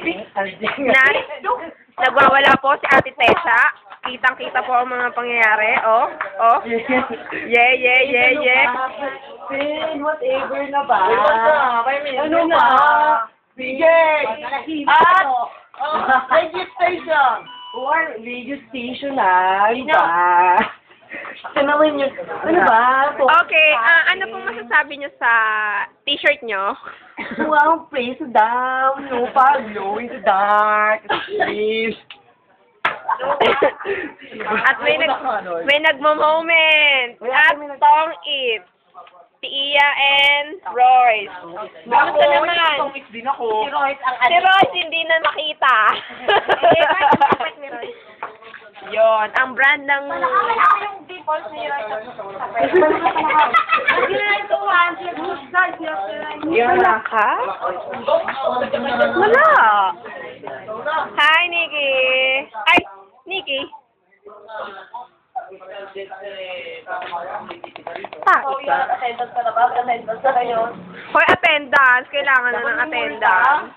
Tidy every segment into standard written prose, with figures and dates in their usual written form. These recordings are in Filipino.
Na, nagwawala po si Ate Tesha. Kitang-kita po ang mga pangyayari. Oh, oh. Yeah. Whatever na ba? Ano na? Bigay! At registration! Or radio station na. Ano ba? Tanawin niyo. Ano ba? Okay, ano pong masasabi niyo sa t-shirt niyo? Wow, praise the down. No Pablo in the dark. Please. At may nagmo-moment. At Tong It. Si Iya and Royce. Kamusta naman? Din ako. Si Royce hindi na makita. Yon, ang brand ng... Wala ka? Wala. Hi, Nikki. Ay, Nikki. Bakit ka? Attendance ka na ba? Attendance na kayo. Hoy, attendance. Kailangan na ng attendance.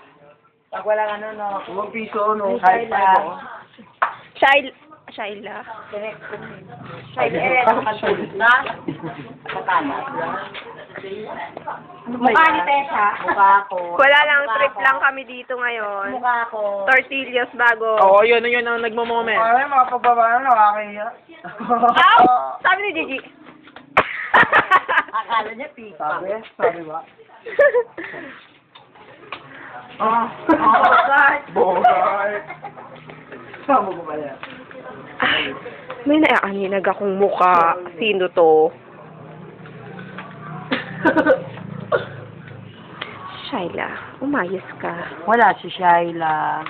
Pag walang ano, no. 1 piso, no? Shaila. Shaila. Na? Mukha ni Tesha. Mukha ko. Wala lang, trip lang kami dito ngayon. Mukha ko. Tortillas bago. Oo, yun ang nagmo-moment. Ay, mga pagbabae, nakakaya. Ow! Sabi ni Gigi. Akala niya pika. Sabi ba? Bogart. Saan mo ba yan? May naaninag akong mukha. Sino to? Shaila, umayos ka. Wala si Shaila.